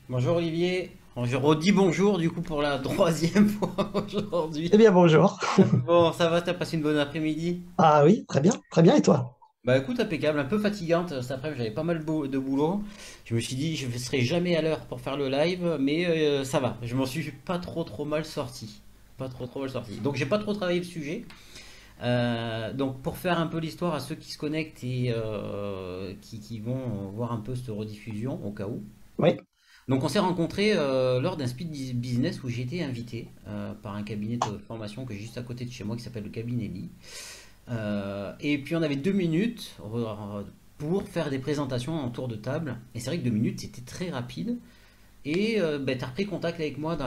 Bonjour Olivier, je redis bonjour du coup pour la troisième fois aujourd'hui. Eh bien, bonjour. Bon, ça va, t'as passé une bonne après-midi? Ah oui, très bien, et toi? Bah écoute, impeccable, un peu fatigante cet après-midi, j'avais pas mal de boulot. Je me suis dit, je ne serai jamais à l'heure pour faire le live, mais ça va, je m'en suis pas trop mal sorti. Pas trop mal sorti. Donc j'ai pas trop travaillé le sujet. Donc pour faire un peu l'histoire à ceux qui se connectent et qui vont voir un peu cette rediffusion au cas où. Oui, Donc on s'est rencontrés lors d'un speed business où j'ai été invité par un cabinet de formation qui est juste à côté de chez moi qui s'appelle le cabinet Lee. Et puis on avait 2 minutes pour faire des présentations en tour de table. Et c'est vrai que 2 minutes c'était très rapide. Et tu as repris contact avec moi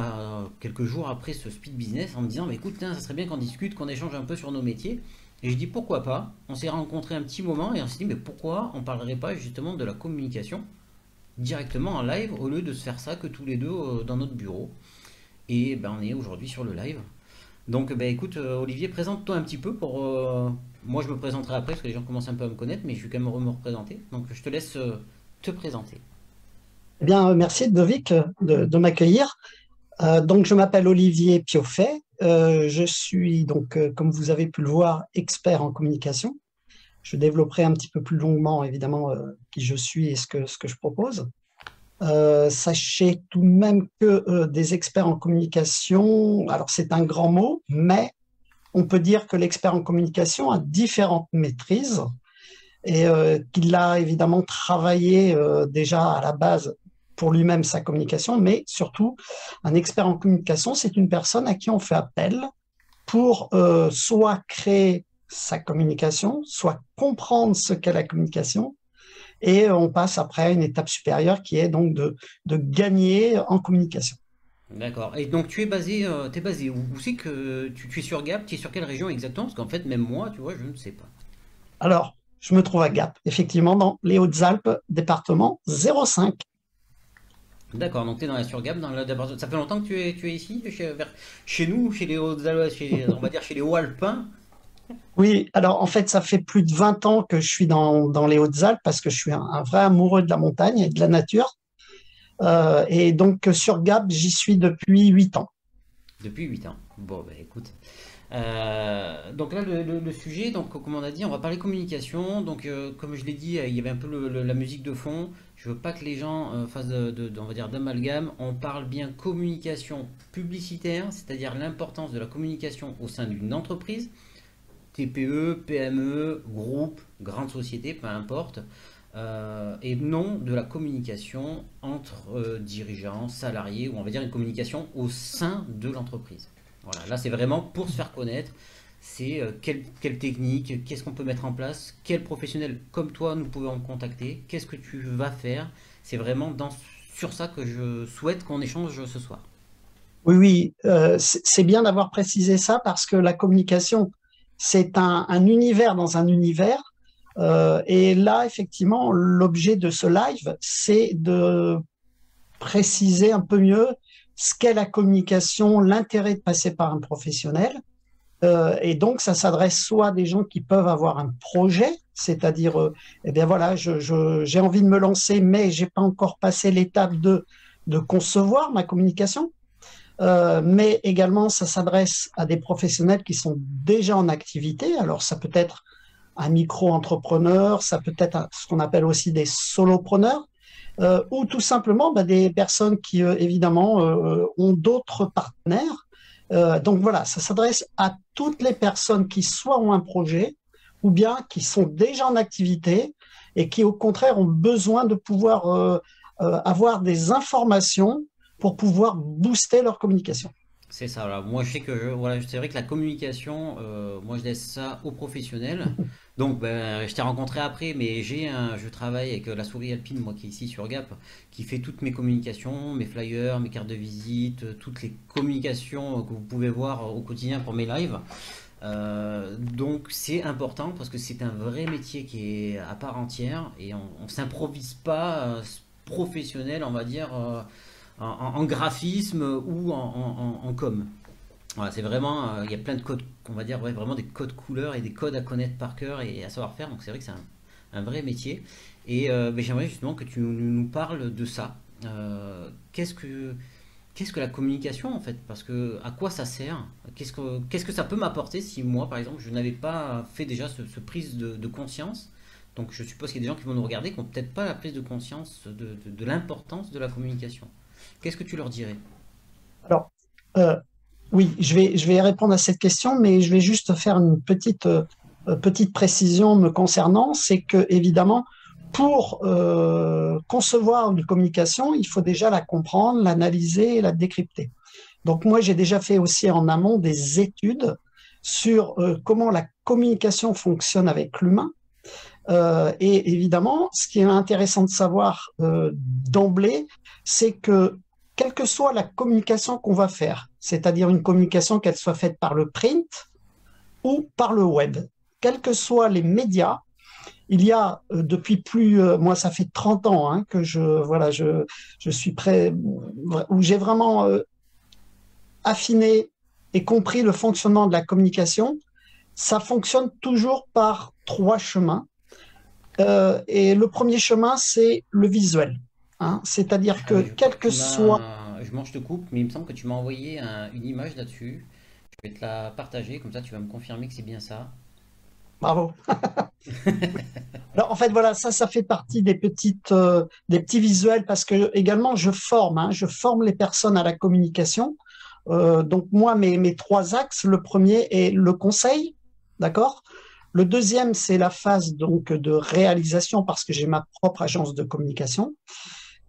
quelques jours après ce speed business en me disant bah, écoute, tiens, ça serait bien qu'on discute, qu'on échange un peu sur nos métiers. Et je dis pourquoi pas. On s'est rencontrés un petit moment et on s'est dit mais pourquoi on parlerait pas justement de la communication directement en live au lieu de se faire ça que tous les deux dans notre bureau. Et ben, on est aujourd'hui sur le live. Donc ben, écoute Olivier, présente-toi un petit peu pour... moi je me présenterai après parce que les gens commencent un peu à me connaître, mais je vais quand même me représenter. Donc je te laisse te présenter. eh bien, merci Ludovic de m'accueillir. Donc, je m'appelle Olivier Pioffet. Je suis donc, comme vous avez pu le voir, expert en communication. Je développerai un petit peu plus longuement, évidemment, qui je suis et ce que je propose. Sachez tout de même que des experts en communication, alors c'est un grand mot, mais on peut dire que l'expert en communication a différentes maîtrises et qu'il a évidemment travaillé déjà à la base pour lui-même sa communication, mais surtout, un expert en communication, c'est une personne à qui on fait appel pour soit créer sa communication, soit comprendre ce qu'est la communication, et on passe après à une étape supérieure qui est donc de gagner en communication. D'accord. Et donc tu es basé, t'es basé où c'est que tu es sur Gap? Tu es sur quelle région exactement? Parce qu'en fait même moi, tu vois, je ne sais pas. Alors, je me trouve à Gap, effectivement, dans les Hautes-Alpes, département 05. D'accord, donc tu es dans la sur Gap, ça fait longtemps que tu es ici, chez nous, chez les Hauts-Alpes, on va dire chez les Hauts-Alpins. Oui, alors en fait, ça fait plus de 20 ans que je suis dans les Hautes-Alpes parce que je suis un vrai amoureux de la montagne et de la nature. Et donc sur Gap, j'y suis depuis 8 ans. Depuis 8 ans. Bon, bah écoute. Donc là, le sujet, donc comme on a dit, on va parler communication. Donc, comme je l'ai dit, il y avait un peu la musique de fond. Je veux pas que les gens fassent on va dire, d'amalgame. On parle bien communication publicitaire, c'est-à-dire l'importance de la communication au sein d'une entreprise, TPE, PME, groupe, grande société, peu importe. Et non de la communication entre dirigeants, salariés, ou on va dire une communication au sein de l'entreprise. Voilà, là c'est vraiment pour se faire connaître, c'est quelle technique, qu'est-ce qu'on peut mettre en place, quel professionnel comme toi nous pouvons contacter, qu'est-ce que tu vas faire. C'est vraiment sur ça que je souhaite qu'on échange ce soir. Oui, oui, c'est bien d'avoir précisé ça parce que la communication, c'est un univers dans un univers. Et là, effectivement, l'objet de ce live, c'est de préciser un peu mieux ce qu'est la communication, l'intérêt de passer par un professionnel. Et donc, ça s'adresse soit à des gens qui peuvent avoir un projet, c'est-à-dire, eh bien voilà, j'ai envie de me lancer, mais j'ai pas encore passé l'étape de concevoir ma communication. Mais également, ça s'adresse à des professionnels qui sont déjà en activité. Alors, ça peut être un micro-entrepreneur, ça peut être ce qu'on appelle aussi des solopreneurs, ou tout simplement bah, des personnes qui, évidemment, ont d'autres partenaires. Donc voilà, ça s'adresse à toutes les personnes qui soit ont un projet ou bien qui sont déjà en activité et qui, au contraire, ont besoin de pouvoir avoir des informations pour pouvoir booster leur communication. C'est ça, voilà. Moi je sais que voilà, c'est vrai que la communication, moi je laisse ça aux professionnels. Donc ben, je t'ai rencontré après, mais je travaille avec la souris alpine, moi qui est ici sur Gap, qui fait toutes mes communications, mes flyers, mes cartes de visite, toutes les communications que vous pouvez voir au quotidien pour mes lives. Donc c'est important parce que c'est un vrai métier qui est à part entière et on s'improvise pas professionnel, on va dire, en graphisme ou en com. Voilà, c'est vraiment, il y a plein de codes, on va dire, ouais, vraiment des codes couleurs et des codes à connaître par cœur et à savoir faire. Donc c'est vrai que c'est un vrai métier. Et ben, j'aimerais justement que tu nous parles de ça. qu'est-ce que qu'est-ce que la communication en fait? Parce que à quoi ça sert? Qu'est-ce que ça peut m'apporter si moi, par exemple, je n'avais pas fait déjà ce prise de conscience? Donc je suppose qu'il y a des gens qui vont nous regarder qui n'ont peut-être pas la prise de conscience de l'importance de la communication. Qu'est-ce que tu leur dirais? Alors, euh, oui, je vais répondre à cette question, mais je vais juste faire une petite précision me concernant. C'est que, évidemment, pour concevoir une communication, il faut déjà la comprendre, l'analyser et la décrypter. Donc, moi, j'ai déjà fait aussi en amont des études sur comment la communication fonctionne avec l'humain. Et évidemment, ce qui est intéressant de savoir d'emblée, c'est que quelle que soit la communication qu'on va faire, c'est-à-dire une communication qu'elle soit faite par le print ou par le web, quels que soient les médias, il y a depuis moi ça fait 30 ans hein, que je suis prêt, où j'ai vraiment affiné et compris le fonctionnement de la communication. Ça fonctionne toujours par trois chemins. Et le premier chemin, c'est le visuel, hein. C'est-à-dire Ah que oui, je crois quel que que tu soit... m'as. Je te coupe, mais il me semble que tu m'as envoyé une image là-dessus. Je vais te la partager, comme ça tu vas me confirmer que c'est bien ça. Bravo. Alors, en fait, voilà, ça fait partie des petits visuels parce que également, je forme, hein, je forme les personnes à la communication. Donc, moi, mes trois axes, le premier est le conseil, d'accord? Le deuxième, c'est la phase donc de réalisation parce que j'ai ma propre agence de communication.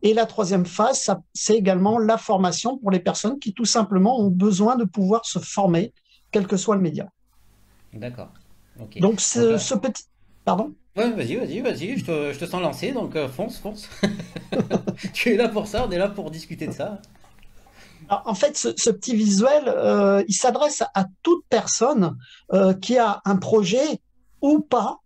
Et la troisième phase, c'est également la formation pour les personnes qui tout simplement ont besoin de pouvoir se former, quel que soit le média. D'accord. Ok. Donc, Donc là. ce petit... Pardon? Ouais, vas-y, je te sens lancé, donc fonce. Tu es là pour ça, on est là pour discuter de ça. Alors, en fait, ce petit visuel, il s'adresse à toute personne qui a un projet ou pas,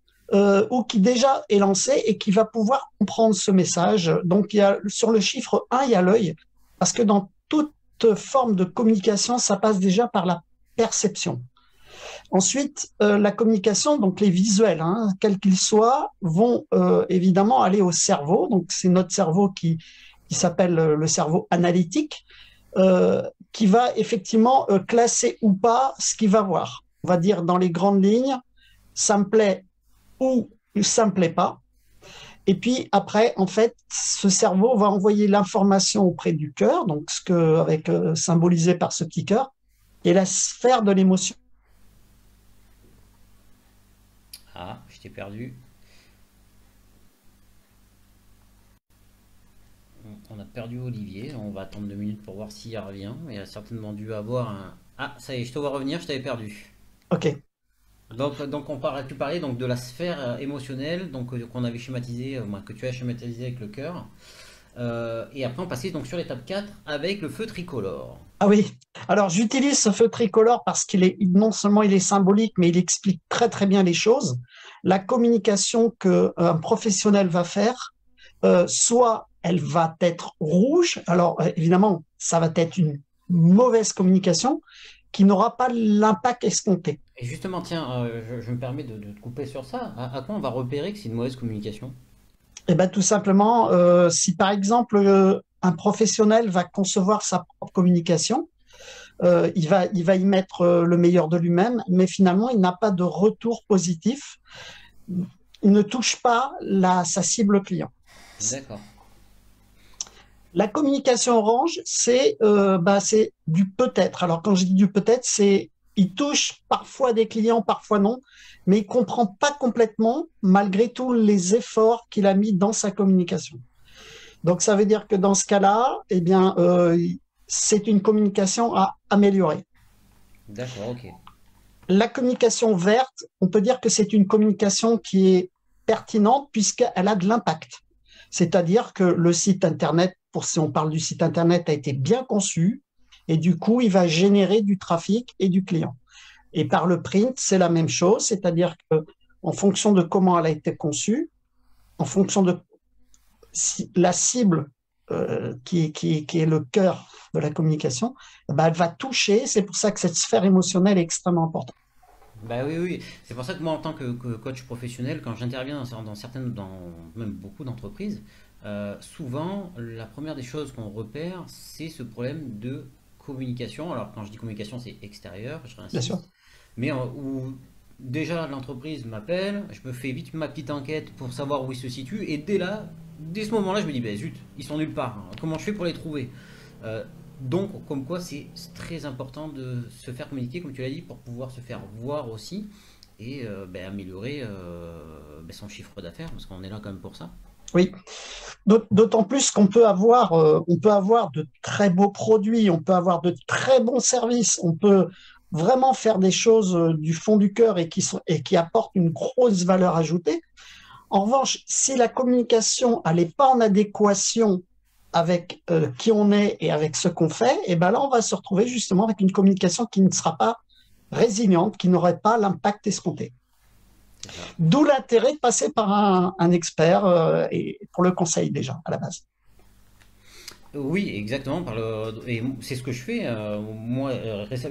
ou qui déjà est lancé et qui va pouvoir comprendre ce message. Donc, sur le chiffre 1, il y a l'œil, parce que dans toute forme de communication, ça passe déjà par la perception. Ensuite, la communication, donc les visuels, hein, quels qu'ils soient, vont évidemment aller au cerveau. Donc, c'est notre cerveau qui s'appelle le cerveau analytique, qui va effectivement classer ou pas ce qu'il va voir. On va dire dans les grandes lignes, ça me plaît ou ça me plaît pas. Et puis après, en fait, ce cerveau va envoyer l'information auprès du cœur, donc symbolisé par ce petit cœur, et la sphère de l'émotion. Ah, je t'ai perdu. On a perdu Olivier. On va attendre 2 minutes pour voir s'il revient. Il a certainement dû avoir un. Ah, ça y est, je te vois revenir, je t'avais perdu. Ok. Donc tu parlais donc de la sphère émotionnelle donc qu'on avait schématisé, que tu as schématisé avec le cœur. Et après on passait donc sur l'étape 4 avec le feu tricolore. Ah oui. Alors j'utilise ce feu tricolore parce qu'il est non seulement il est symbolique, mais il explique très très bien les choses. La communication qu'un professionnel va faire, soit elle va être rouge. Alors évidemment, ça va être une mauvaise communication qui n'aura pas l'impact escompté. Et justement, tiens, je me permets de te couper sur ça. À quoi on va repérer que c'est une mauvaise communication? Et ben tout simplement, si par exemple un professionnel va concevoir sa propre communication, il va y mettre le meilleur de lui-même, mais finalement, il n'a pas de retour positif. Il ne touche pas sa cible client. D'accord. La communication orange, c'est du peut-être. Alors, quand je dis du peut-être, c'est il touche parfois des clients, parfois non, mais il comprend pas complètement, malgré tous les efforts qu'il a mis dans sa communication. Donc, ça veut dire que dans ce cas-là, eh bien, c'est une communication à améliorer. D'accord, ok. La communication verte, on peut dire que c'est une communication qui est pertinente puisqu'elle a de l'impact. C'est-à-dire que le site Internet, si on parle du site Internet, a été bien conçu et du coup, il va générer du trafic et du client. Et par le print, c'est la même chose, c'est-à-dire que en fonction de comment elle a été conçue, en fonction de la cible qui est le cœur de la communication, ben, elle va toucher. C'est pour ça que cette sphère émotionnelle est extrêmement importante. Bah oui, oui. C'est pour ça que moi, en tant que coach professionnel, quand j'interviens même beaucoup d'entreprises, souvent, la première des choses qu'on repère, c'est ce problème de communication. Alors, quand je dis communication, c'est extérieur, je Bien sûr. réinsiste, mais où déjà l'entreprise m'appelle, je me fais vite ma petite enquête pour savoir où ils se situent, et dès ce moment-là, je me dis, ben zut, ils sont nulle part. Comment je fais pour les trouver? Euh, donc, comme quoi, c'est très important de se faire communiquer, comme tu l'as dit, pour pouvoir se faire voir aussi et ben, améliorer ben, son chiffre d'affaires, parce qu'on est là quand même pour ça. Oui. D'autant plus on peut avoir de très beaux produits, on peut avoir de très bons services, on peut vraiment faire des choses du fond du cœur et qui apportent une grosse valeur ajoutée. En revanche, si la communication elle n'est pas en adéquation avec qui on est et avec ce qu'on fait, et ben là, on va se retrouver justement avec une communication qui ne sera pas résiliente, qui n'aurait pas l'impact escompté. C'est ça. D'où l'intérêt de passer par un expert et pour le conseil déjà à la base. Oui, exactement. Et c'est ce que je fais. Moi,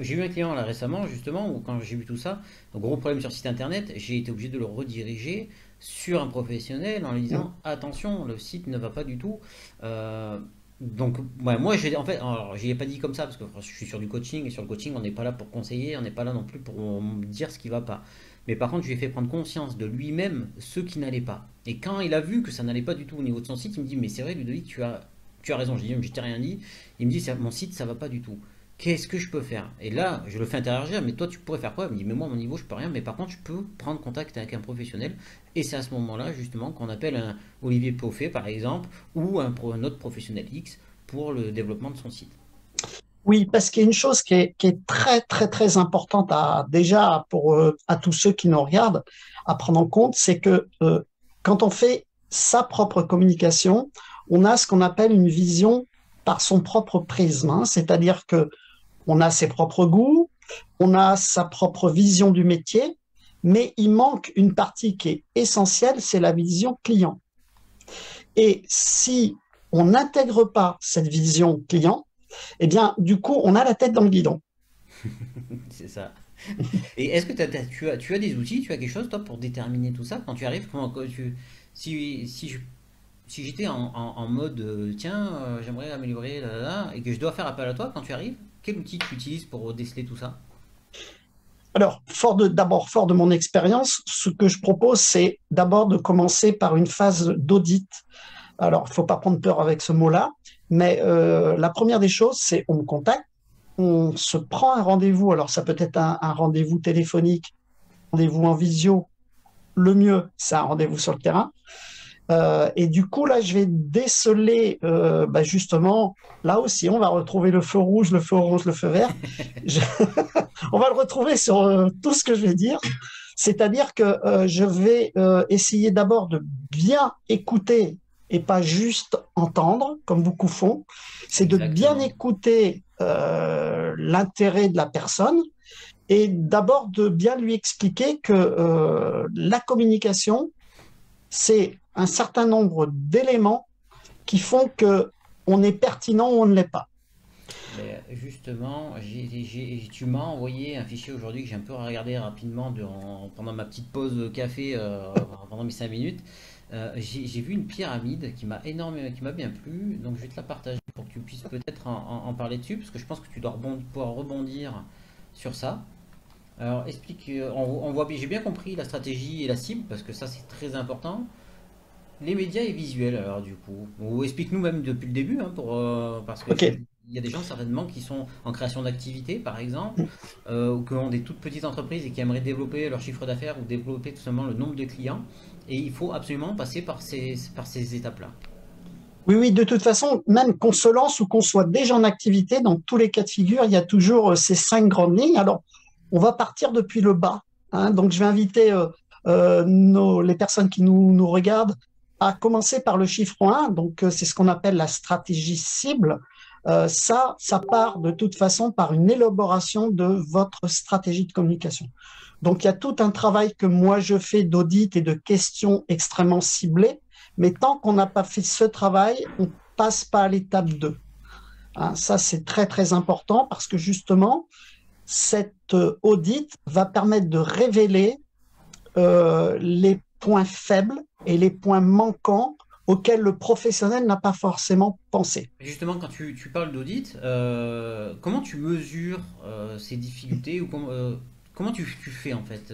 j'ai eu un client là récemment, justement, où quand j'ai vu tout ça, un gros problème sur site internet, j'ai été obligé de le rediriger sur un professionnel en lui Mm. disant attention, le site ne va pas du tout. Euh, donc, ouais, moi, en fait, alors, j'y ai pas dit comme ça parce que je suis sur du coaching et sur le coaching, on n'est pas là pour conseiller, on n'est pas là non plus pour me dire ce qui va pas. Mais par contre, je lui ai fait prendre conscience de lui-même ce qui n'allait pas. Et quand il a vu que ça n'allait pas du tout au niveau de son site, il me dit mais c'est vrai, Ludovic, tu as raison. Je dis, je t'ai rien dit. Il me dit, mon site, ça va pas du tout. Qu'est-ce que je peux faire? Et là, je le fais interagir, mais toi, tu pourrais faire quoi? Il me dit, mais moi, à mon niveau, je peux rien, mais par contre, je peux prendre contact avec un professionnel. Et c'est à ce moment-là, justement, qu'on appelle un Olivier Pauffet, par exemple, ou un autre professionnel X pour le développement de son site. Oui, parce qu'il y a une chose qui est très, très, très importante déjà à tous ceux qui nous regardent à prendre en compte, c'est que quand on fait sa propre communication, on a ce qu'on appelle une vision par son propre prisme, hein. C'est-à-dire que on a ses propres goûts, on a sa propre vision du métier, mais il manque une partie qui est essentielle, c'est la vision client. Et si on n'intègre pas cette vision client, eh bien, du coup, on a la tête dans le guidon. C'est ça. Et est-ce que tu as des outils, tu as quelque chose, toi, pour déterminer tout ça? Quand tu arrives, si j'étais en mode, tiens, j'aimerais améliorer, là, là, là, et que je dois faire appel à toi quand tu arrives, quel outil tu utilises pour déceler tout ça? Alors, d'abord, fort de mon expérience, ce que je propose, c'est d'abord de commencer par une phase d'audit. Alors, il ne faut pas prendre peur avec ce mot-là, mais la première des choses, c'est on me contacte, on se prend un rendez-vous. Alors, ça peut être un rendez-vous téléphonique, un rendez-vous en visio. Le mieux, c'est un rendez-vous sur le terrain. Et du coup, là, je vais déceler, justement, là aussi, on va retrouver le feu rouge, le feu orange, le feu vert. Je- on va le retrouver sur tout ce que je vais dire. C'est-à-dire que je vais essayer d'abord de bien écouter et pas juste entendre, comme beaucoup font. C'est de bien Exactement. écouter l'intérêt de la personne et d'abord de bien lui expliquer que la communication, c'est un certain nombre d'éléments qui font que on est pertinent ou on ne l'est pas. Ben, justement, tu m'as envoyé un fichier aujourd'hui que j'ai un peu regardé rapidement pendant ma petite pause café pendant mes 5 minutes. J'ai vu une pyramide qui m'a énormément, qui m'a bien plu, donc je vais te la partager pour que tu puisses peut-être en parler dessus, parce que je pense que tu dois pouvoir rebondir sur ça. Alors explique, on voit, j'ai bien compris la stratégie et la cible, parce que ça c'est très important. Les médias et visuels, alors du coup. Ou explique-nous même depuis le début, hein, parce que OK. il y a des gens certainement qui sont en création d'activité, par exemple, ou qui ont des toutes petites entreprises et qui aimeraient développer leur chiffre d'affaires ou développer tout simplement le nombre de clients. Et il faut absolument passer par ces étapes-là. Oui, oui, de toute façon, même qu'on se lance ou qu'on soit déjà en activité, dans tous les cas de figure, il y a toujours ces cinq grandes lignes. Alors, on va partir depuis le bas, hein. Donc, je vais inviter les personnes qui nous regardent à commencer par le chiffre 1. Donc, c'est ce qu'on appelle la stratégie cible. Ça part de toute façon par une élaboration de votre stratégie de communication. Donc, il y a tout un travail que moi je fais d'audit et de questions extrêmement ciblées, mais tant qu'on n'a pas fait ce travail, on ne passe pas à l'étape 2. Hein, ça, c'est très, très important parce que justement, cet audit va permettre de révéler les points faibles et les points manquants auxquels le professionnel n'a pas forcément pensé. Justement, quand tu parles d'audit, comment tu mesures ces difficultés ou comment tu fais en fait?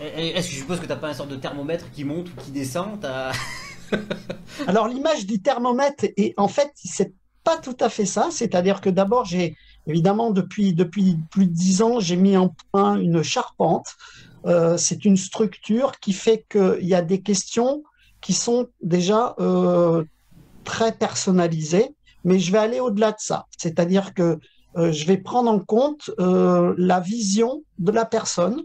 Est-ce que je suppose que tu n'as pas un sorte de thermomètre qui monte ou qui descend? Alors l'image du thermomètre, et en fait, c'est pas tout à fait ça. C'est-à-dire que d'abord, j'ai évidemment depuis plus de 10 ans, j'ai mis en point une charpente. C'est une structure qui fait qu'il y a des questions qui sont déjà très personnalisées, mais je vais aller au-delà de ça. C'est-à-dire que je vais prendre en compte la vision de la personne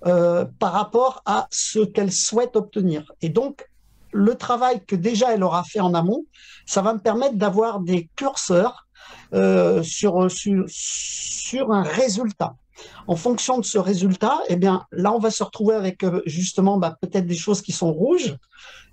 par rapport à ce qu'elle souhaite obtenir. Et donc, le travail que déjà elle aura fait en amont, ça va me permettre d'avoir des curseurs sur un résultat. En fonction de ce résultat, eh bien, là, on va se retrouver avec justement peut-être des choses qui sont rouges,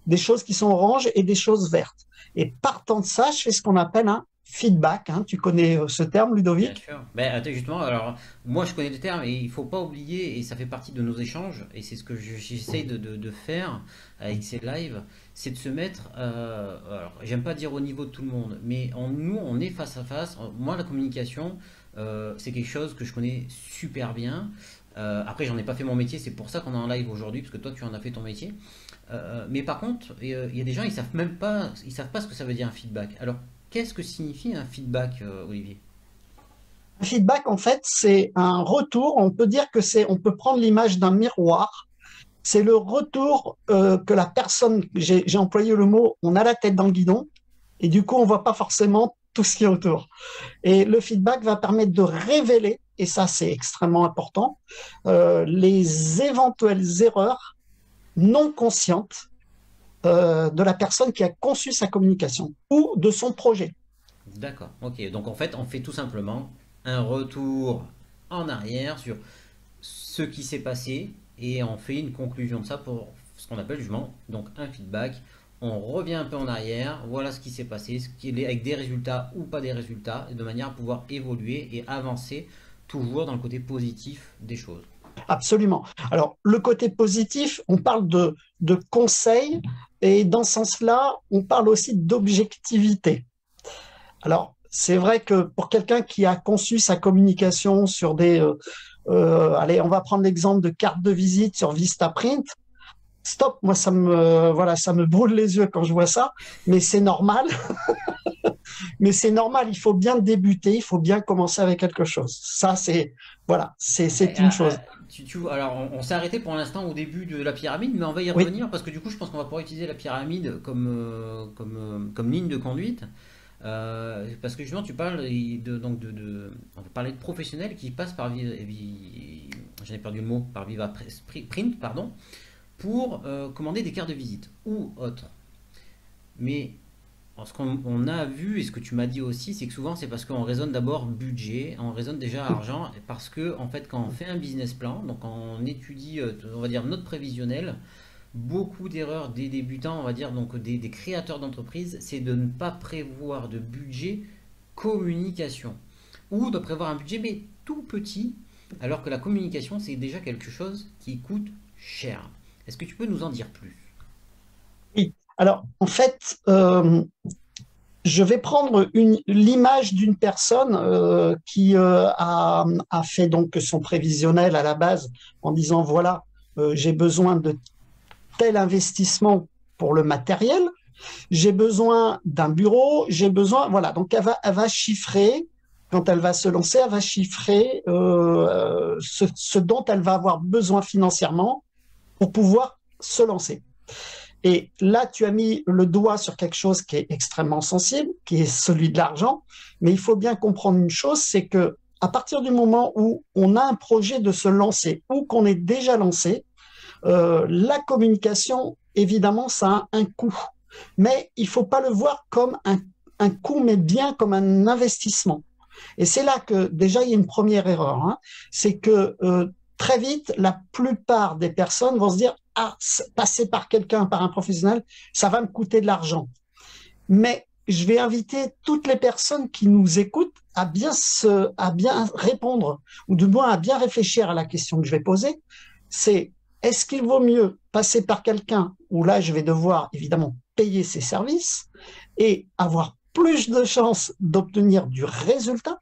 des choses qui sont oranges et des choses vertes. Et partant de ça, je fais ce qu'on appelle un feedback. Hein. Tu connais ce terme, Bien Ludovic? sûr. Ben, attends, justement, alors, moi je connais le terme et il faut pas oublier, et ça fait partie de nos échanges, et c'est ce que j'essaye de faire avec ces lives, c'est de se mettre, alors j'aime pas dire au niveau de tout le monde, mais nous on est face à face. Moi la communication, c'est quelque chose que je connais super bien. Après j'en ai pas fait mon métier, c'est pour ça qu'on est en live aujourd'hui, parce que toi tu en as fait ton métier. Mais par contre, il y a des gens, ils savent pas ce que ça veut dire un feedback. Alors, qu'est-ce que signifie un feedback, Olivier? Un feedback, en fait, c'est un retour. On peut dire que on peut prendre l'image d'un miroir. C'est le retour que la personne, j'ai employé le mot, on a la tête dans le guidon, et du coup, on voit pas forcément tout ce qui est autour. Et le feedback va permettre de révéler, et ça, c'est extrêmement important, les éventuelles erreurs non conscientes de la personne qui a conçu sa communication ou de son projet. D'accord, ok. Donc en fait, on fait tout simplement un retour en arrière sur ce qui s'est passé et on fait une conclusion de ça pour ce qu'on appelle justement donc un feedback. On revient un peu en arrière, voilà ce qui s'est passé, ce qui est avec des résultats ou pas des résultats, de manière à pouvoir évoluer et avancer toujours dans le côté positif des choses. Absolument. Alors, le côté positif, on parle de conseils, et dans ce sens-là, on parle aussi d'objectivité. Alors, c'est vrai que pour quelqu'un qui a conçu sa communication sur allez, on va prendre l'exemple de carte de visite sur Vistaprint. Stop, moi voilà, ça me brûle les yeux quand je vois ça, mais c'est normal. Mais c'est normal, il faut bien débuter, il faut bien commencer avec quelque chose. Ça, voilà, c'est une chose. Alors, on s'est arrêté pour l'instant au début de la pyramide, mais on va y Oui, revenir parce que du coup, je pense qu'on va pouvoir utiliser la pyramide comme ligne de conduite. Parce que justement, tu parles on va parler de professionnels qui passent par j'en ai perdu le mot, par Viva Print, pardon, pour commander des cartes de visite ou autres. Mais ce qu'on on a vu et ce que tu m'as dit aussi, c'est que souvent c'est parce qu'on raisonne d'abord budget, on raisonne déjà argent, parce que en fait quand on fait un business plan, donc quand on étudie, on va dire notre prévisionnel, beaucoup d'erreurs des débutants, on va dire donc des créateurs d'entreprises, c'est de ne pas prévoir de budget communication ou de prévoir un budget mais tout petit, alors que la communication c'est déjà quelque chose qui coûte cher. Est-ce que tu peux nous en dire plus? oui. Alors, en fait, je vais prendre l'image d'une personne qui a fait donc son prévisionnel à la base en disant, voilà, j'ai besoin de tel investissement pour le matériel, j'ai besoin d'un bureau, j'ai besoin, voilà. Donc elle va chiffrer, quand elle va se lancer, elle va chiffrer ce dont elle va avoir besoin financièrement pour pouvoir se lancer. Et là, tu as mis le doigt sur quelque chose qui est extrêmement sensible, qui est celui de l'argent. Mais il faut bien comprendre une chose, c'est que à partir du moment où on a un projet de se lancer ou qu'on est déjà lancé, la communication, évidemment, ça a un coût. Mais il ne faut pas le voir comme un coût, mais bien comme un investissement. Et c'est là que déjà il y a une première erreur. Hein. C'est que très vite, la plupart des personnes vont se dire, ah, passer par quelqu'un, par un professionnel, ça va me coûter de l'argent. Mais je vais inviter toutes les personnes qui nous écoutent à bien répondre, ou du moins à bien réfléchir à la question que je vais poser, c'est est-ce qu'il vaut mieux passer par quelqu'un où là, je vais devoir évidemment payer ses services et avoir plus de chances d'obtenir du résultat,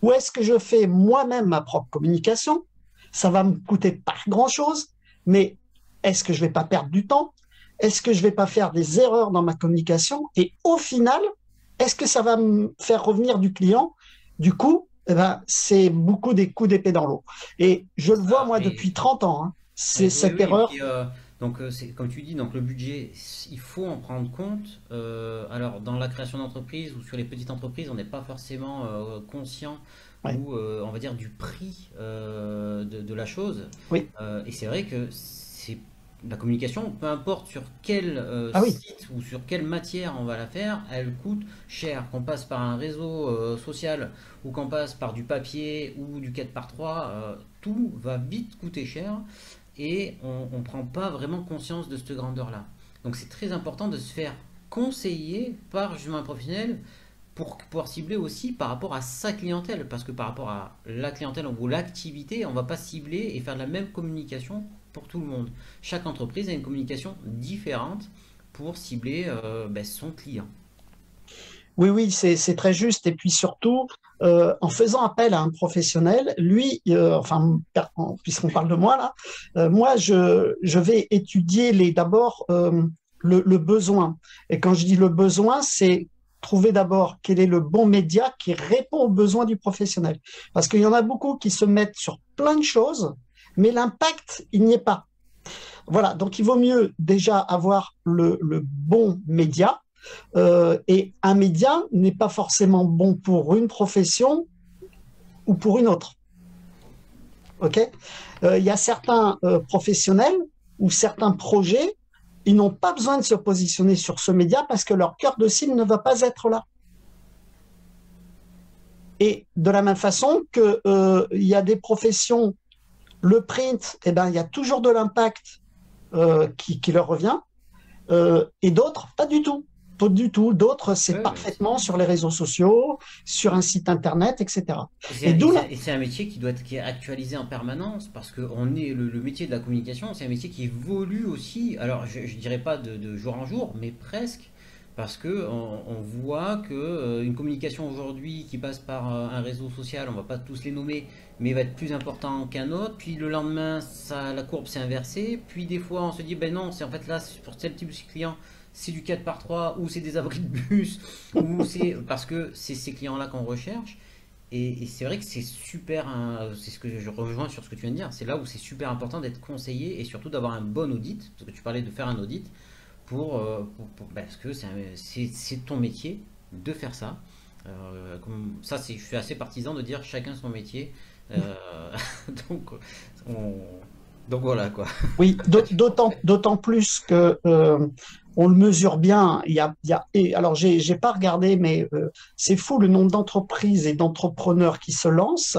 ou est-ce que je fais moi-même ma propre communication? Ça va me coûter pas grand-chose, mais est-ce que je vais pas perdre du temps? Est-ce que je vais pas faire des erreurs dans ma communication? Et au final, est-ce que ça va me faire revenir du client? Du coup, eh ben, c'est beaucoup des coups d'épée dans l'eau. Et je le vois, Ça, moi, mais depuis 30 ans, hein, c'est oui, cette oui, et puis erreur. donc c'est comme tu dis, donc le budget, il faut en prendre compte. Alors dans la création d'entreprise ou sur les petites entreprises, on n'est pas forcément conscient Ouais, ou on va dire du prix de la chose. oui, Et c'est vrai que c'est la communication, peu importe sur quel ah oui, site ou sur quelle matière on va la faire, elle coûte cher. Qu'on passe par un réseau social ou qu'on passe par du papier ou du 4 par 3, tout va vite coûter cher et on ne prend pas vraiment conscience de cette grandeur-là. Donc c'est très important de se faire conseiller par justement un professionnel pour pouvoir cibler aussi par rapport à sa clientèle, parce que par rapport à la clientèle ou l'activité, on ne va pas cibler et faire la même communication pour tout le monde. Chaque entreprise a une communication différente pour cibler ben, son client. oui, oui, c'est très juste. Et puis surtout, en faisant appel à un professionnel, lui, enfin, puisqu'on parle de moi là, moi, je vais étudier d'abord le besoin. Et quand je dis le besoin, c'est trouver d'abord quel est le bon média qui répond aux besoins du professionnel. Parce qu'il y en a beaucoup qui se mettent sur plein de choses, mais l'impact, il n'y est pas. Voilà, donc il vaut mieux déjà avoir le bon média et un média n'est pas forcément bon pour une profession ou pour une autre. Ok. Il y a certains professionnels ou certains projets, ils n'ont pas besoin de se positionner sur ce média parce que leur cœur de cible ne va pas être là. Et de la même façon que il y a des professions, le print, eh ben, il y a toujours de l'impact qui leur revient. Et d'autres, pas du tout. Pas du tout. D'autres, c'est Ouais, ouais, parfaitement sur les réseaux sociaux, sur un site internet, etc. et Et d'où là. c'est un métier qui doit être qui est actualisé en permanence parce que le métier de la communication, c'est un métier qui évolue aussi. Alors, je ne dirais pas de jour en jour, mais presque. Parce que on voit que une communication aujourd'hui qui passe par un réseau social, on va pas tous les nommer, mais va être plus important qu'un autre. Puis le lendemain, ça, la courbe s'est inversée. Puis des fois, on se dit, ben non, c'est en fait là, pour tel type de client, c'est du 4 par 3 ou c'est des abris de bus, ou c'est parce que c'est ces clients-là qu'on recherche. Et c'est vrai que c'est super, hein, c'est ce que je rejoins sur ce que tu viens de dire, c'est là où c'est super important d'être conseillé et surtout d'avoir un bon audit, parce que tu parlais de faire un audit parce que c'est ton métier de faire ça. Ça, je suis assez partisan de dire chacun son métier. Euh, donc, on- donc voilà quoi. Oui, d'autant plus que on le mesure bien. Et alors, j'ai pas regardé, mais c'est fou le nombre d'entreprises et d'entrepreneurs qui se lancent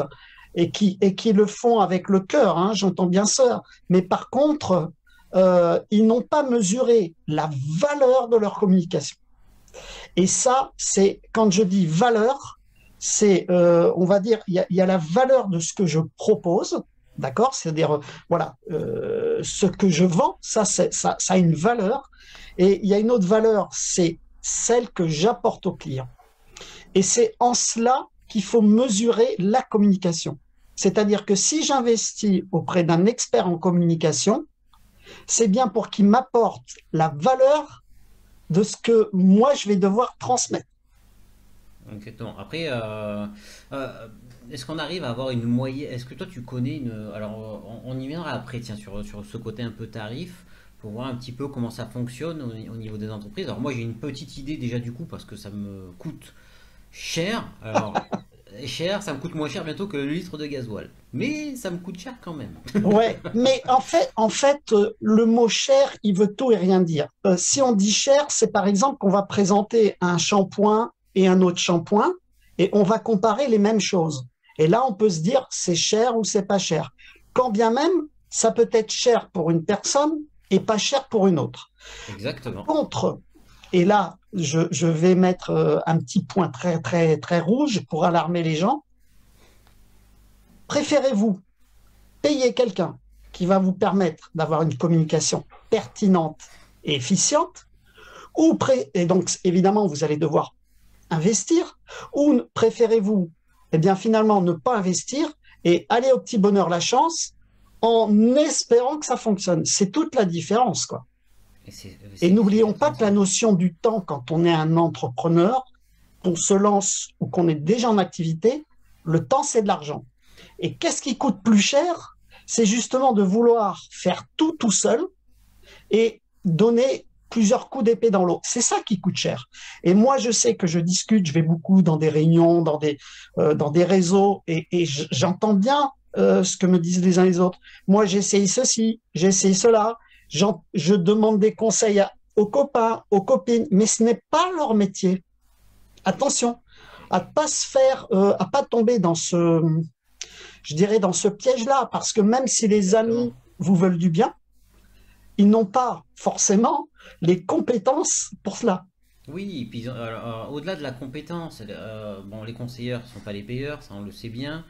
et qui le font avec le cœur, hein, j'entends bien ça. Mais par contre, ils n'ont pas mesuré la valeur de leur communication. Et ça, c'est quand je dis valeur, c'est, on va dire, il y a la valeur de ce que je propose, d'accord? C'est-à-dire, voilà, ce que je vends, ça a une valeur. Et il y a une autre valeur, c'est celle que j'apporte au client. Et c'est en cela qu'il faut mesurer la communication. C'est-à-dire que si j'investis auprès d'un expert en communication, c'est bien pour qu'il m'apporte la valeur de ce que moi je vais devoir transmettre. Exactement. Après, euh, est-ce qu'on arrive à avoir une moyenne? Est-ce que toi tu connais une. Alors, on y viendra après, tiens, sur ce côté un peu tarif, pour voir un petit peu comment ça fonctionne au niveau des entreprises. Alors, moi j'ai une petite idée déjà du coup, parce que ça me coûte cher. Alors, cher, ça me coûte moins cher bientôt que le litre de gasoil. Mais ça me coûte cher quand même. Ouais, mais le mot cher, il veut tout et rien dire. Si on dit cher, c'est par exemple qu'on va présenter un shampoing et un autre shampoing et on va comparer les mêmes choses. Et là, on peut se dire c'est cher ou c'est pas cher. Quand bien même, ça peut être cher pour une personne et pas cher pour une autre. Exactement. Contre, et là, je vais mettre un petit point très, très, très rouge pour alarmer les gens. Préférez-vous payer quelqu'un qui va vous permettre d'avoir une communication pertinente et efficiente, et donc évidemment, vous allez devoir investir, ou préférez-vous, eh bien finalement, ne pas investir et aller au petit bonheur la chance en espérant que ça fonctionne. C'est toute la différence, quoi. Et Et c'est n'oublions pas exactement que la ça. notion du temps, quand on est un entrepreneur, qu'on se lance ou qu'on est déjà en activité, le temps, c'est de l'argent. Et qu'est-ce qui coûte plus cher? C'est justement de vouloir faire tout seul et donner plusieurs coups d'épée dans l'eau. C'est ça qui coûte cher. Et moi, je sais que je discute, je vais beaucoup dans des réunions, dans des réseaux, et j'entends bien ce que me disent les uns les autres. Moi, j'essaye ceci, j'essaye cela, je demande des conseils aux copains, aux copines, mais ce n'est pas leur métier. Attention, à pas se faire, à pas tomber dans je dirais, dans ce piège-là, parce que même si les Exactement. amis vous veulent du bien, ils n'ont pas forcément les compétences pour cela. Oui, et puis au-delà de la compétence, bon, les conseilleurs ne sont pas les payeurs, ça on le sait bien,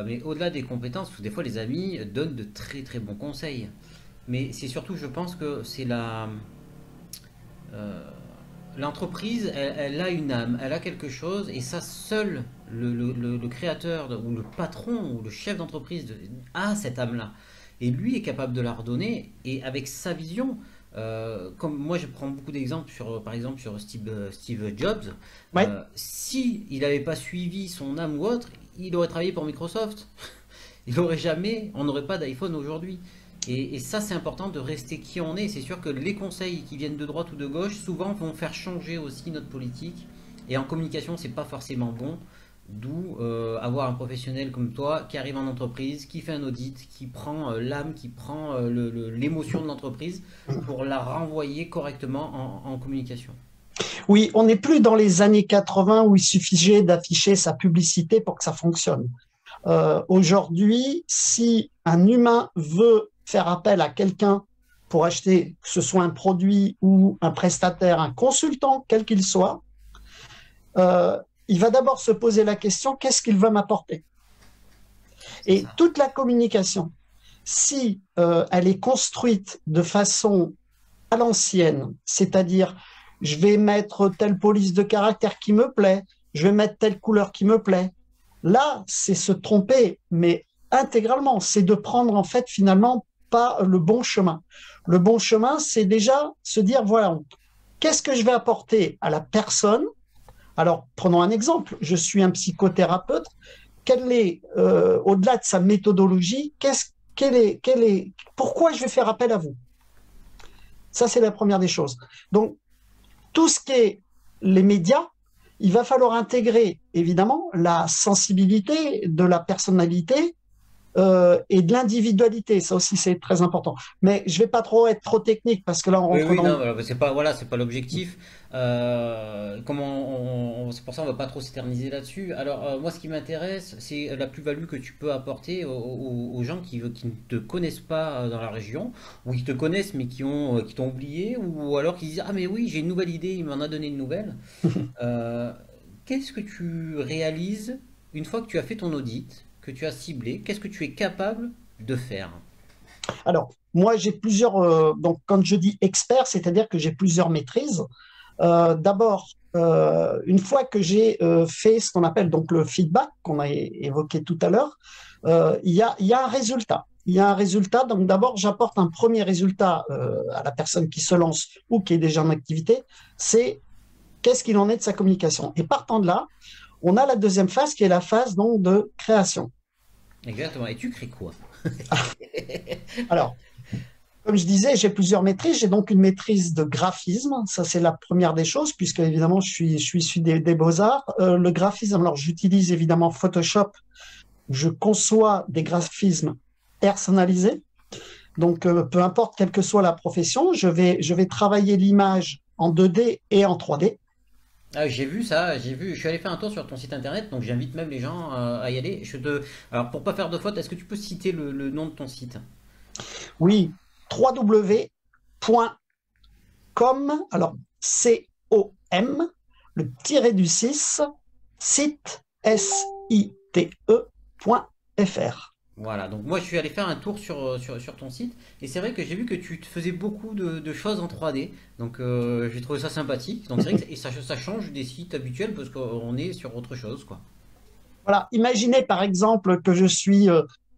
mais au-delà des compétences, des fois les amis donnent de très très bons conseils. Mais c'est surtout, je pense que c'est euh, l'entreprise, elle a une âme, elle a quelque chose, et ça seul le créateur ou le patron ou le chef d'entreprise a cette âme-là. Et lui est capable de la redonner, et avec sa vision, comme moi je prends beaucoup d'exemples sur, par exemple sur Steve Jobs, Ouais. si il n'avait pas suivi son âme ou autre, il aurait travaillé pour Microsoft. Il aurait jamais, on n'aurait pas d'iPhone aujourd'hui. Et ça, c'est important de rester qui on est. C'est sûr que les conseils qui viennent de droite ou de gauche, souvent vont faire changer aussi notre politique. Et en communication, c'est pas forcément bon. D'où avoir un professionnel comme toi qui arrive en entreprise, qui fait un audit, qui prend l'âme, qui prend l'émotion de l'entreprise pour la renvoyer correctement en communication. Oui, on n'est plus dans les années 80 où il suffisait d'afficher sa publicité pour que ça fonctionne. Aujourd'hui, si un humain veut faire appel à quelqu'un pour acheter, que ce soit un produit ou un prestataire, un consultant, quel qu'il soit, euh, il va d'abord se poser la question, qu'est-ce qu'il va m'apporter? C'est Et ça. toute la communication, si elle est construite de façon à l'ancienne, c'est-à-dire je vais mettre telle police de caractère qui me plaît, je vais mettre telle couleur qui me plaît. Là, c'est se tromper, mais intégralement, c'est de prendre en fait finalement pas le bon chemin. Le bon chemin, c'est déjà se dire, voilà, qu'est-ce que je vais apporter à la personne? Alors, prenons un exemple, je suis un psychothérapeute, au-delà de sa méthodologie, pourquoi je vais faire appel à vous? Ça, c'est la première des choses. Donc, tout ce qui est les médias, il va falloir intégrer évidemment la sensibilité de la personnalité et de l'individualité. Ça aussi, c'est très important. Mais je ne vais pas trop être trop technique parce que là, on Oui, rentre oui, non, dans... voilà, c'est pas, voilà, c'est pas l'objectif. C'est pour ça on va pas trop s'éterniser là-dessus. Alors, moi, ce qui m'intéresse, c'est la plus-value que tu peux apporter aux gens qui ne te connaissent pas dans la région, ou qui te connaissent mais qui t'ont oublié, ou alors qui disent, ah mais oui, j'ai une nouvelle idée, il m'en a donné une nouvelle. Euh, Qu'est-ce que tu réalises une fois que tu as fait ton audit, que tu as ciblé, qu'est-ce que tu es capable de faire? Alors, moi, j'ai plusieurs... donc, quand je dis expert, c'est-à-dire que j'ai plusieurs maîtrises. D'abord, une fois que j'ai fait ce qu'on appelle donc le feedback qu'on a évoqué tout à l'heure, il y a un résultat. Il y a un résultat. Donc d'abord, j'apporte un premier résultat à la personne qui se lance ou qui est déjà en activité. C'est qu'est-ce qu'il en est de sa communication. Et partant de là, on a la deuxième phase qui est la phase donc de création. Exactement. Et tu crées quoi? Alors, comme je disais, j'ai plusieurs maîtrises. J'ai donc une maîtrise de graphisme. Ça, c'est la première des choses, puisque évidemment, je suis issu des beaux-arts. Le graphisme, alors j'utilise évidemment Photoshop. Je conçois des graphismes personnalisés. Donc, peu importe quelle que soit la profession, je vais travailler l'image en 2D et en 3D. Ah, j'ai vu ça, j'ai vu, je suis allé faire un tour sur ton site internet, donc j'invite même les gens à y aller. Alors pour pas faire de faute, est-ce que tu peux citer le nom de ton site? Oui, www.com. Alors, C-O-M, le tiré du 6, site, S-I-T-E.fr. Voilà, donc moi je suis allé faire un tour sur ton site et c'est vrai que j'ai vu que tu te faisais beaucoup de choses en 3D, donc j'ai trouvé ça sympathique. Donc c'est vrai que ça change des sites habituels parce qu'on est sur autre chose, quoi. Voilà, imaginez par exemple que je suis,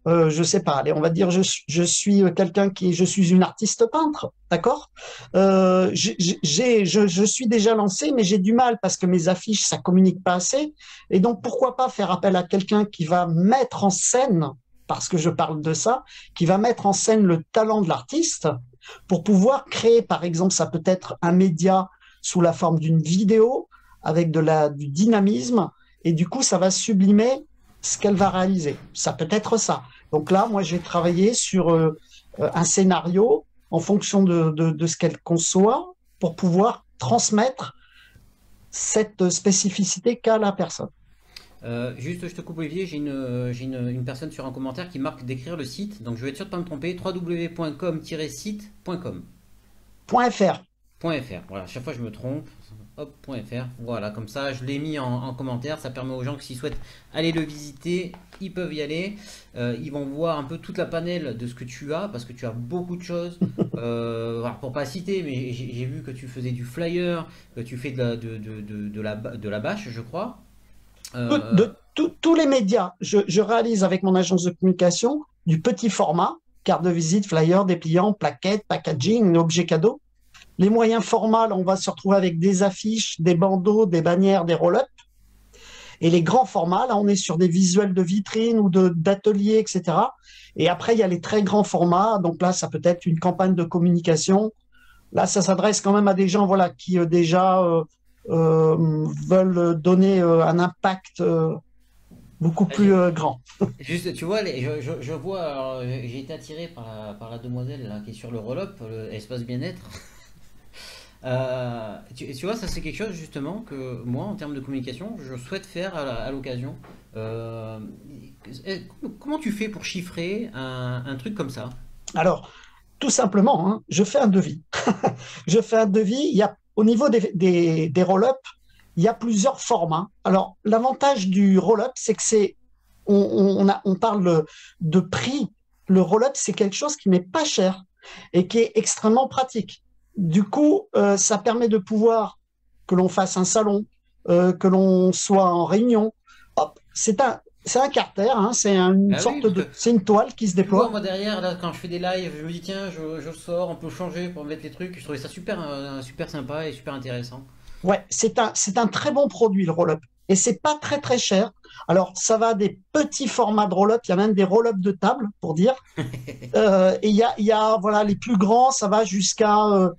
je sais pas, allez, on va dire je suis quelqu'un je suis une artiste peintre, d'accord? Je suis déjà lancé, mais j'ai du mal parce que mes affiches, ça communique pas assez. Et donc, pourquoi pas faire appel à quelqu'un qui va mettre en scène, parce que je parle de ça, qui va mettre en scène le talent de l'artiste pour pouvoir créer, par exemple, ça peut être un média sous la forme d'une vidéo avec du dynamisme et du coup, ça va sublimer ce qu'elle va réaliser. Ça peut être ça. Donc là, moi, j'ai travaillé sur un scénario en fonction de ce qu'elle conçoit pour pouvoir transmettre cette spécificité qu'a la personne. Juste, je te coupe Olivier, une personne sur un commentaire qui marque d'écrire le site, donc je vais être sûr de ne pas me tromper, www.com-site.com. .fr. .fr, voilà, chaque fois je me trompe, hop, .fr, voilà, comme ça je l'ai mis en commentaire, ça permet aux gens qui souhaitent aller le visiter, ils peuvent y aller, ils vont voir un peu toute la panel de ce que tu as, parce que tu as beaucoup de choses, alors pour pas citer, mais j'ai vu que tu faisais du flyer, que tu fais de la bâche, je crois. Euh, Tous les médias, je réalise avec mon agence de communication du petit format, carte de visite, flyer, dépliant, plaquettes, packaging, objets cadeaux. Les moyens formats, là, on va se retrouver avec des affiches, des bandeaux, des bannières, des roll-ups. Et les grands formats, là, on est sur des visuels de vitrine ou d'ateliers, etc. Et après, il y a les très grands formats. Donc là, ça peut être une campagne de communication. Là, ça s'adresse quand même à des gens, voilà, qui déjà veulent donner un impact beaucoup plus j'ai- grand. Juste, tu vois, je vois, alors, j'ai été attiré par la demoiselle là, qui est sur le roll-up, le espace bien-être. Tu vois, ça c'est quelque chose justement que moi, en termes de communication, je souhaite faire à l'occasion. Euh, Comment tu fais pour chiffrer un truc comme ça? Alors, tout simplement, hein, je fais un devis. Je fais un devis. Il y a, au niveau des roll-up, il y a plusieurs formats. Alors, l'avantage du roll-up, c'est que on parle de prix. Le roll-up, c'est quelque chose qui n'est pas cher et qui est extrêmement pratique. Du coup, ça permet de pouvoir que l'on fasse un salon, que l'on soit en réunion. Hop, c'est un carter, hein, une Ah oui, sorte parce de, que c'est une toile qui se tu vois, déploie. moi derrière, là, quand je fais des lives, je me dis tiens, je sors, on peut changer pour mettre les trucs. Je trouvais ça super sympa et super intéressant. Ouais, c'est un très bon produit, le roll-up. Et c'est pas très très cher. Alors, ça va des petits formats de roll-up, il y a même des roll-up de table, pour dire. Et il y a, voilà, les plus grands, ça va jusqu'à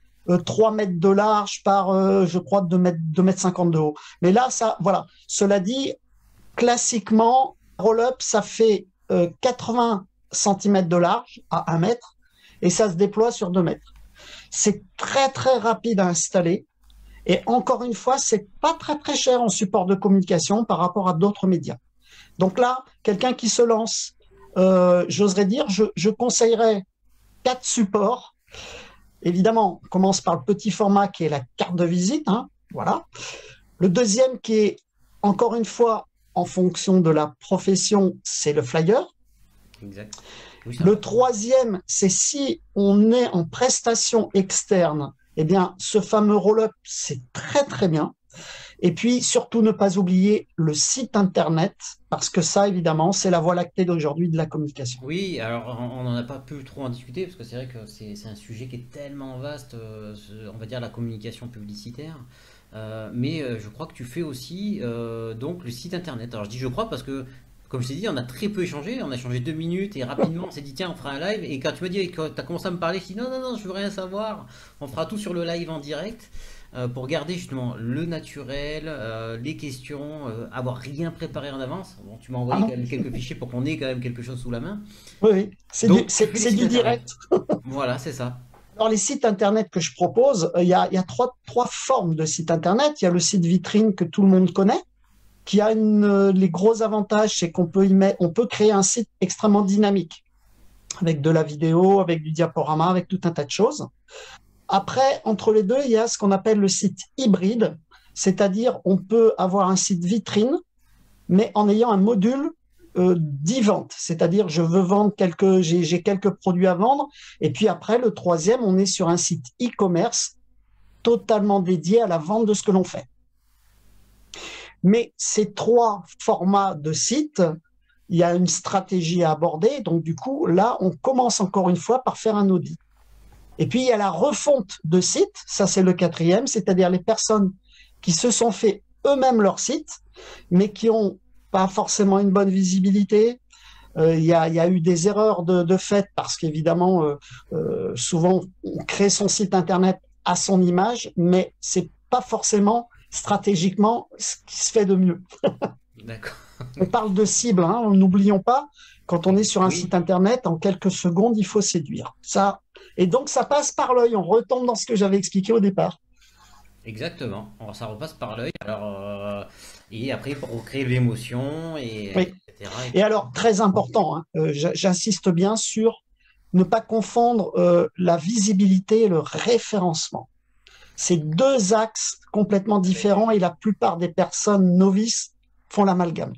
3 mètres de large par, je crois, 2 mètres 50 de haut. Mais là, ça, voilà. Cela dit, classiquement, roll-up, ça fait 80 centimètres de large à 1 mètre et ça se déploie sur 2 mètres. C'est très très rapide à installer. Et encore une fois, c'est pas très très cher en support de communication par rapport à d'autres médias. Donc là, quelqu'un qui se lance, j'oserais dire, je conseillerais 4 supports. Évidemment, on commence par le petit format qui est la carte de visite, hein, voilà. Le deuxième qui est, encore une fois, en fonction de la profession, c'est le flyer. Exact. Oui, c'est Le important. troisième, c'est si on est en prestation externe, eh bien, ce fameux roll-up, c'est très très bien. Et puis, surtout, ne pas oublier le site Internet, parce que ça, évidemment, c'est la voie lactée d'aujourd'hui de la communication. Oui, alors on n'en a pas pu trop en discuter parce que c'est vrai que c'est un sujet qui est tellement vaste, on va dire la communication publicitaire. Mais je crois que tu fais aussi donc le site internet. Alors je dis je crois parce que comme je t'ai dit, on a très peu échangé, on a échangé 2 minutes et rapidement on s'est dit tiens on fera un live et quand tu m'as dit que tu as commencé à me parler, je dis non je veux rien savoir, on fera tout sur le live en direct pour garder justement le naturel, les questions, avoir rien préparé en avance. Bon, tu m'as Ah envoyé quand non, même quelques fichiers pour qu'on ait quand même quelque chose sous la main. oui, oui, Donc, tu fais les c'est sites du internet. direct. Voilà, c'est ça. Dans les sites Internet que je propose, il y a trois formes de sites Internet. Il y a le site vitrine que tout le monde connaît, qui a les gros avantages, c'est qu'on peut on peut créer un site extrêmement dynamique, avec de la vidéo, avec du diaporama, avec tout un tas de choses. Après, entre les deux, il y a ce qu'on appelle le site hybride, c'est-à-dire on peut avoir un site vitrine, mais en ayant un module d'e-vente, c'est-à-dire je veux vendre j'ai quelques produits à vendre, et puis après, le troisième, on est sur un site e-commerce totalement dédié à la vente de ce que l'on fait. Mais ces trois formats de sites, il y a une stratégie à aborder. Donc, du coup, là, on commence encore une fois par faire un audit. Et puis, il y a la refonte de sites. Ça, c'est le quatrième, c'est-à-dire les personnes qui se sont fait eux-mêmes leur site, mais qui n'ont pas forcément une bonne visibilité. Il y a eu des erreurs de fait parce qu'évidemment, souvent, on crée son site Internet à son image, mais c'est pas forcément stratégiquement ce qui se fait de mieux. D'accord. On parle de cible, hein, n'oublions pas, quand on est sur un Oui, site Internet, en quelques secondes, il faut séduire. Ça, et donc, ça passe par l'œil. On retombe dans ce que j'avais expliqué au départ. exactement. Alors, ça repasse par l'œil. Alors, et après, pour créer l'émotion, Oui. etc. Et alors, très important, hein, j'insiste bien sur ne pas confondre la visibilité et le référencement. C'est deux axes complètement différents et la plupart des personnes novices font l'amalgame.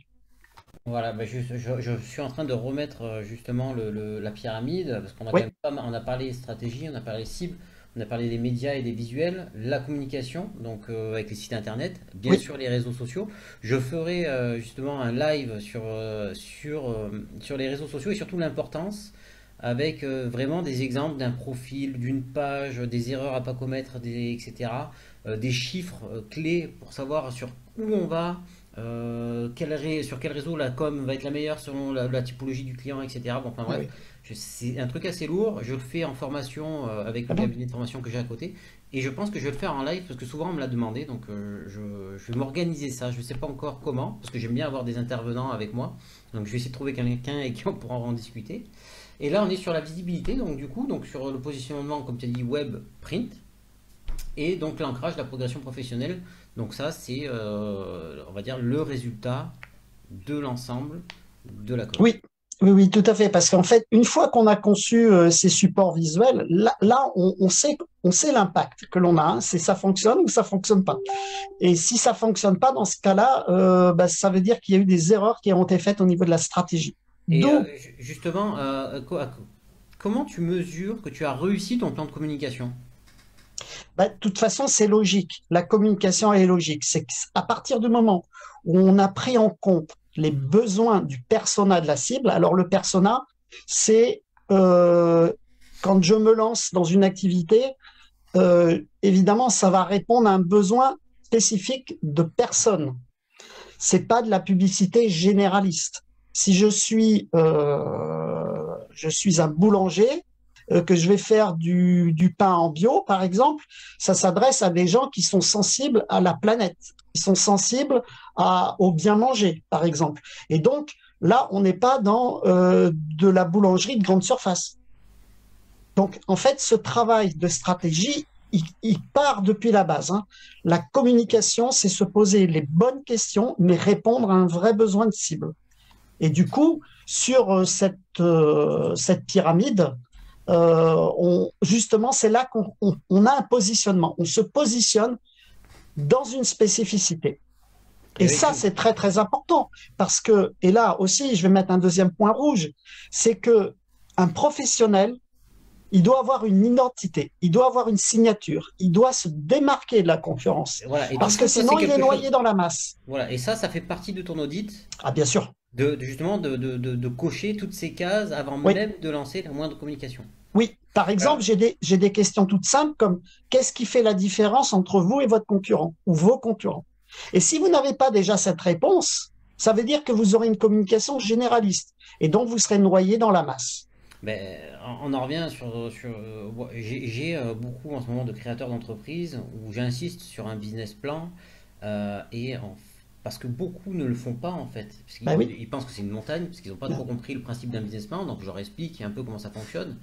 Voilà, bah, je suis en train de remettre justement la pyramide, parce qu'on a quand Oui, même on a parlé stratégie, on a parlé cible, on a parlé des médias et des visuels, la communication, donc avec les sites internet, bien oui, sûr les réseaux sociaux. Je ferai justement un live sur les réseaux sociaux et surtout l'importance, avec vraiment des exemples d'un profil, d'une page, des erreurs à pas commettre, etc. Des chiffres clés pour savoir sur où on va, sur quel réseau la com va être la meilleure selon la typologie du client, etc. Bon, enfin oui, bref, oui. c'est un truc assez lourd. Je le fais en formation avec le Très bien. cabinet de formation que j'ai à côté. Et je pense que je vais le faire en live parce que souvent on me l'a demandé. Donc je vais m'organiser ça. Je ne sais pas encore comment parce que j'aime bien avoir des intervenants avec moi. Donc je vais essayer de trouver quelqu'un avec qui on pourra en discuter. Et là on est sur la visibilité. Donc du coup, donc sur le positionnement, comme tu as dit, web, print. Et donc l'ancrage, la progression professionnelle. Donc ça, c'est, on va dire, le résultat de l'ensemble de la com. Oui, oui, oui, tout à fait. Parce qu'en fait, une fois qu'on a conçu ces supports visuels, là, on sait l'impact que l'on a. Hein. C'est ça fonctionne ou ça fonctionne pas. Et si ça fonctionne pas, dans ce cas-là, bah, ça veut dire qu'il y a eu des erreurs qui ont été faites au niveau de la stratégie. Et D'où, justement, comment tu mesures que tu as réussi ton plan de communication? bah, de toute façon, c'est logique. La communication elle est logique. C'est qu'à partir du moment où on a pris en compte les besoins du persona de la cible, alors le persona, c'est quand je me lance dans une activité, évidemment, ça va répondre à un besoin spécifique de personne. C'est pas de la publicité généraliste. Si je suis un boulanger, que je vais faire du pain en bio, par exemple, ça s'adresse à des gens qui sont sensibles à la planète, qui sont sensibles au bien manger, par exemple. Et donc, là, on n'est pas dans de la boulangerie de grande surface. Donc, en fait, ce travail de stratégie, il part depuis la base. Hein. La communication, c'est se poser les bonnes questions, mais répondre à un vrai besoin de cible. Et du coup, sur cette pyramide, justement, c'est là qu'on a un positionnement. On se positionne dans une spécificité. Et Et oui, ça, c'est très, très important. Parce que, et là aussi, je vais mettre un deuxième point rouge, c'est que un professionnel, il doit avoir une identité, il doit avoir une signature, il doit se démarquer de la concurrence. voilà. Et tout Parce que ça, toi, c'est sinon, il est quelque chose. noyé dans la masse. Voilà. Et ça fait partie de ton audit, Ah, bien sûr. justement de cocher toutes ces cases avant Oui, même de lancer la moindre communication. oui. Par Alors, exemple, j'ai des questions toutes simples comme qu'est-ce qui fait la différence entre vous et votre concurrent ou vos concurrents? Et si vous n'avez pas déjà cette réponse, ça veut dire que vous aurez une communication généraliste et donc vous serez noyé dans la masse. ben, on en revient j'ai beaucoup en ce moment de créateurs d'entreprises où j'insiste sur un business plan parce que beaucoup ne le font pas en fait. Parce Ben qu'ils oui, ils pensent que c'est une montagne, parce qu'ils n'ont pas trop bien, compris le principe d'un business plan. Donc je leur explique un peu comment ça fonctionne.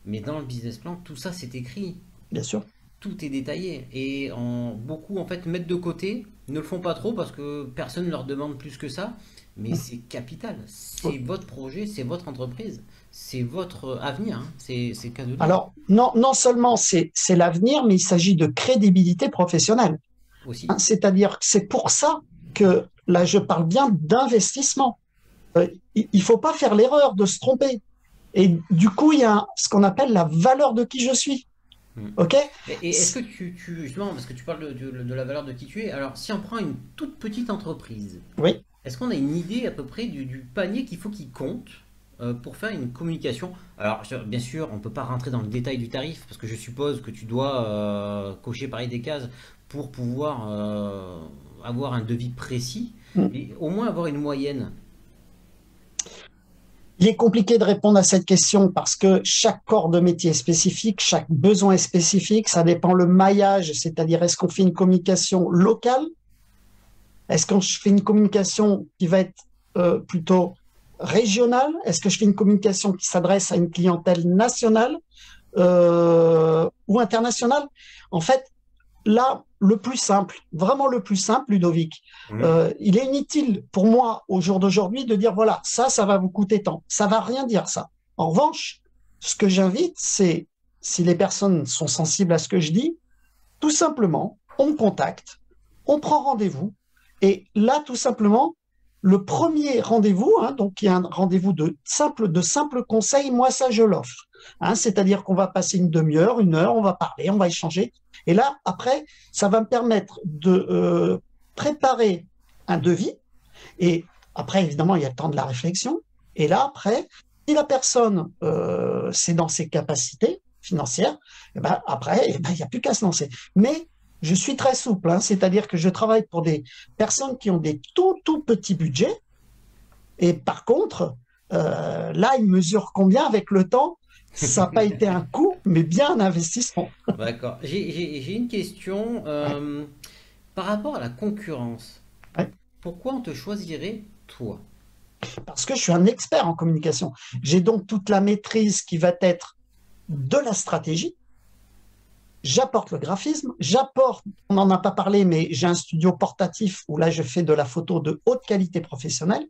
Mais dans le business plan, tout ça c'est écrit, bien sûr. tout est détaillé. Et beaucoup en fait mettent de côté, ne le font pas trop parce que personne ne leur demande plus que ça. Mais c'est capital. C'est votre projet, c'est votre entreprise. c'est votre avenir, hein. C'est le cas de le dire Alors, non, non seulement c'est l'avenir, mais il s'agit de crédibilité professionnelle. aussi. Hein. C'est-à-dire que c'est pour ça que là, je parle bien d'investissement. Il ne faut pas faire l'erreur de se tromper. Et du coup, il y a ce qu'on appelle la valeur de qui je suis. Mm. OK? Et est-ce que justement, parce que tu parles de la valeur de qui tu es, alors si on prend une toute petite entreprise, Oui. est-ce qu'on a une idée à peu près du panier qu'il faut qu'il compte pour faire une communication? Alors, bien sûr, on ne peut pas rentrer dans le détail du tarif, parce que je suppose que tu dois cocher pareil des cases pour pouvoir avoir un devis précis, mais au moins avoir une moyenne. Il est compliqué de répondre à cette question parce que chaque corps de métier est spécifique, chaque besoin est spécifique, ça dépend le maillage, c'est-à-dire est-ce qu'on fait une communication locale. Est-ce que je fais une communication qui va être plutôt régionale? Est-ce que je fais une communication qui s'adresse à une clientèle nationale ou internationale? En fait, là, le plus simple, vraiment le plus simple, Ludovic, Mhm. il est inutile pour moi au jour d'aujourd'hui de dire voilà, ça va vous coûter tant. Ça va rien dire ça. En revanche, ce que j'invite, c'est si les personnes sont sensibles à ce que je dis, tout simplement, on me contacte, on prend rendez-vous. Et là, tout simplement, le premier rendez-vous, hein, donc il y a un rendez-vous de simple conseil, moi, ça, je l'offre. Hein, c'est-à-dire qu'on va passer une demi-heure, une heure, on va parler, on va échanger. Et là, après, ça va me permettre de préparer un devis. Et après, évidemment, il y a le temps de la réflexion. Et là, après, si la personne, c'est dans ses capacités financières, eh ben, après, eh ben, il n'y a plus qu'à se lancer. Mais je suis très souple, hein, c'est-à-dire que je travaille pour des personnes qui ont des tout petits budgets. Et par contre, là, ils mesurent combien avec le temps. Ça n'a pas été un coût, mais bien un investissement. D'accord. J'ai une question Ouais, par rapport à la concurrence. ouais. Pourquoi on te choisirait toi? Parce que je suis un expert en communication. J'ai donc toute la maîtrise qui va être de la stratégie. J'apporte le graphisme, j'apporte, on n'en a pas parlé, mais j'ai un studio portatif où là je fais de la photo de haute qualité professionnelle.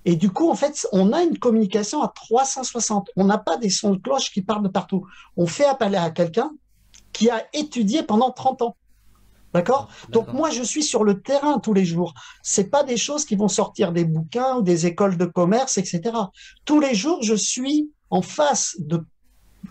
Et du coup, en fait, on a une communication à 360. On n'a pas des sons de cloche qui partent de partout. On fait appel à quelqu'un qui a étudié pendant 30 ans. D'accord? Donc D'accord. moi, je suis sur le terrain tous les jours. C'est pas des choses qui vont sortir des bouquins ou des écoles de commerce, etc. Tous les jours, je suis en face de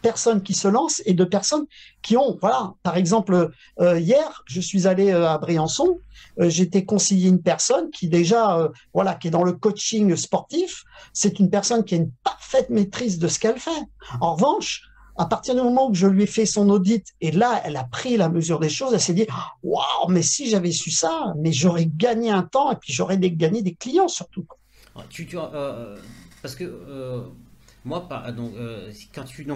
personnes qui se lancent et de personnes qui ont, voilà, par exemple, hier, je suis allé à Briançon, j'étais conseillé une personne qui déjà, voilà, qui est dans le coaching sportif, c'est une personne qui a une parfaite maîtrise de ce qu'elle fait. En revanche, à partir du moment où je lui ai fait son audit, et là, elle a pris la mesure des choses, elle s'est dit, waouh, mais si j'avais su ça, mais j'aurais gagné un temps et puis j'aurais gagné des clients surtout. Ah, parce que moi, donc,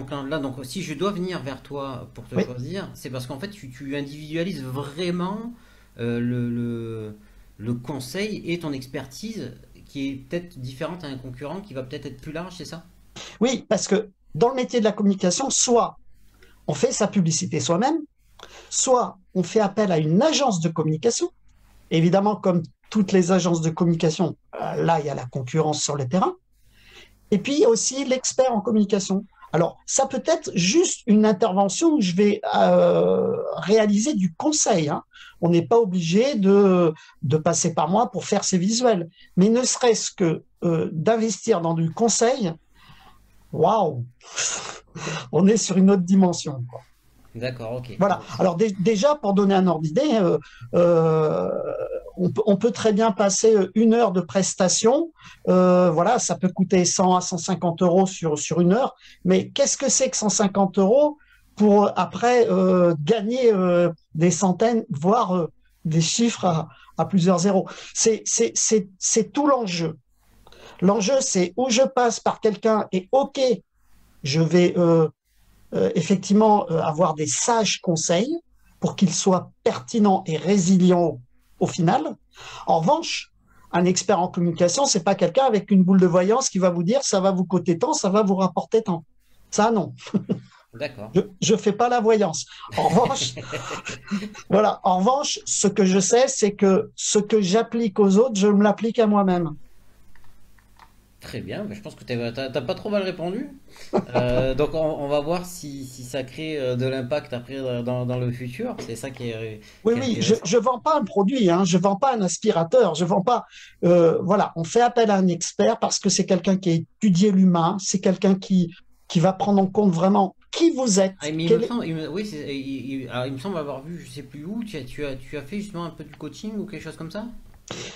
quand là, donc, si je dois venir vers toi pour te Oui. choisir, c'est parce qu'en fait, tu individualises vraiment le conseil et ton expertise qui est peut-être différente à un concurrent qui va peut-être être plus large, c'est ça? Oui, parce que dans le métier de la communication, soit on fait sa publicité soi-même, soit on fait appel à une agence de communication. Évidemment, comme toutes les agences de communication, là, il y a la concurrence sur le terrain. Et puis, il y a aussi l'expert en communication. Alors, ça peut être juste une intervention où je vais réaliser du conseil. Hein. On n'est pas obligé de passer par moi pour faire ces visuels. Mais ne serait-ce que d'investir dans du conseil, waouh, on est sur une autre dimension, quoi. D'accord, ok. Voilà. Bon. Alors déjà, pour donner un ordre d'idée, euh, on peut très bien passer une heure de prestation. Voilà, ça peut coûter 100 à 150 euros sur une heure. Mais qu'est-ce que c'est que 150 euros pour après gagner des centaines, voire des chiffres à plusieurs zéros? C'est tout l'enjeu. L'enjeu, c'est où je passe par quelqu'un et OK, je vais effectivement avoir des sages conseils pour qu'ils soient pertinents et résilients au final. En revanche, un expert en communication, c'est pas quelqu'un avec une boule de voyance qui va vous dire ça va vous coûter tant, ça va vous rapporter tant. Ça, non. D'accord. Je fais pas la voyance. En revanche, voilà. En revanche, ce que je sais, c'est que ce que j'applique aux autres, je me l'applique à moi-même. Très bien, je pense que t'as pas trop mal répondu. Donc on va voir si ça crée de l'impact après dans le futur. C'est ça Oui, qui est oui, je intéressant. ne vends pas un produit, hein, je ne vends pas un aspirateur, je vends pas. Voilà, on fait appel à un expert parce que c'est quelqu'un qui a étudié l'humain, c'est quelqu'un qui va prendre en compte vraiment qui vous êtes. Ah, mais il me semble, oui, alors, il me semble avoir vu, je sais plus où, tu as fait justement un peu du coaching ou quelque chose comme ça?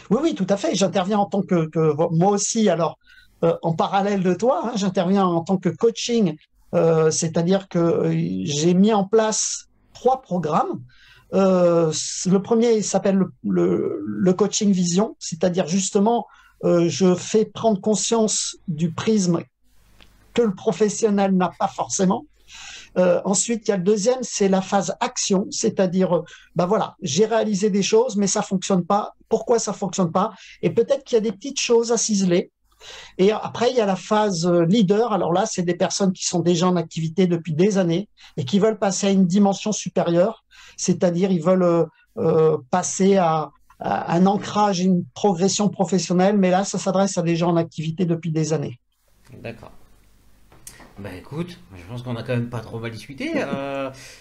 Oui, oui, tout à fait. J'interviens en tant moi aussi, alors en parallèle de toi, hein, j'interviens en tant que coaching, c'est-à-dire que j'ai mis en place 3 programmes. Le premier il s'appelle le coaching vision, c'est-à-dire justement, je fais prendre conscience du prisme que le professionnel n'a pas forcément. Ensuite, il y a le deuxième, c'est la phase action, c'est-à-dire, ben voilà, j'ai réalisé des choses, mais ça fonctionne pas. Pourquoi ça fonctionne pas? Et peut-être qu'il y a des petites choses à ciseler. Et après, il y a la phase leader. Alors là, c'est des personnes qui sont déjà en activité depuis des années et qui veulent passer à une dimension supérieure, c'est-à-dire ils veulent passer à un ancrage, une progression professionnelle. Mais là, ça s'adresse à des gens en activité depuis des années. D'accord. Bah écoute, je pense qu'on a quand même pas trop mal discuté.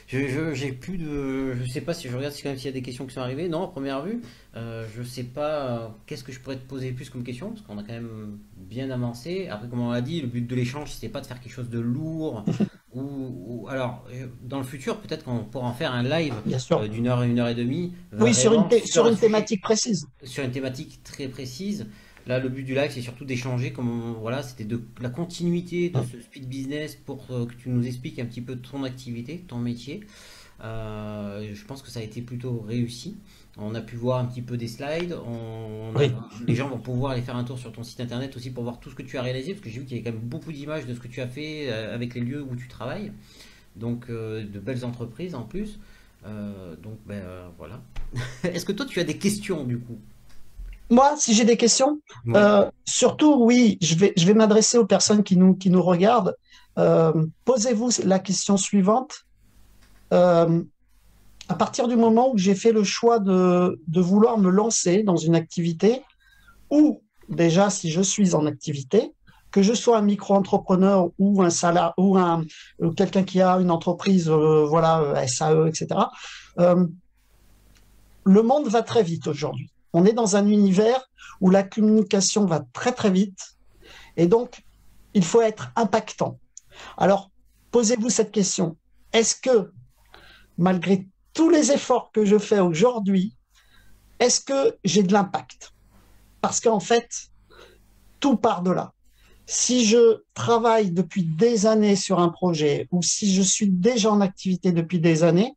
J'ai plus de, je sais pas si je regarde si quand même s'il y a des questions qui sont arrivées. Non, à première vue, je sais pas qu'est-ce que je pourrais te poser plus comme question parce qu'on a quand même bien avancé. Après, comme on l'a dit, le but de l'échange, c'était pas de faire quelque chose de lourd alors dans le futur, peut-être qu'on pourra en faire un live Bien sûr. d'une heure à une heure et demie, Oui, vraiment sur sur un une sujet thématique précise. sur une thématique très précise. Là, le but du live, c'est surtout d'échanger, voilà, c'était de la continuité de ce speed business pour que tu nous expliques un petit peu ton activité, ton métier. Je pense que ça a été plutôt réussi. On a pu voir un petit peu des slides. Oui. Les gens vont pouvoir aller faire un tour sur ton site internet aussi pour voir tout ce que tu as réalisé, parce que j'ai vu qu'il y avait quand même beaucoup d'images de ce que tu as fait avec les lieux où tu travailles. Donc, de belles entreprises en plus. Donc, ben voilà. Est-ce que toi, tu as des questions du coup? Moi, si j'ai des questions, Ouais. surtout, oui, je vais m'adresser aux personnes qui nous regardent. Posez-vous la question suivante. Euh, à partir du moment où j'ai fait le choix de vouloir me lancer dans une activité, ou déjà si je suis en activité, que je sois un micro-entrepreneur ou un salarié ou quelqu'un qui a une entreprise, voilà, SAE, etc. euh, le monde va très vite aujourd'hui. On est dans un univers où la communication va très très vite et donc il faut être impactant. Alors, posez-vous cette question. Est-ce que malgré tous les efforts que je fais aujourd'hui, est-ce que j'ai de l'impact? Parce qu'en fait, tout part de là. Si je travaille depuis des années sur un projet ou si je suis déjà en activité depuis des années,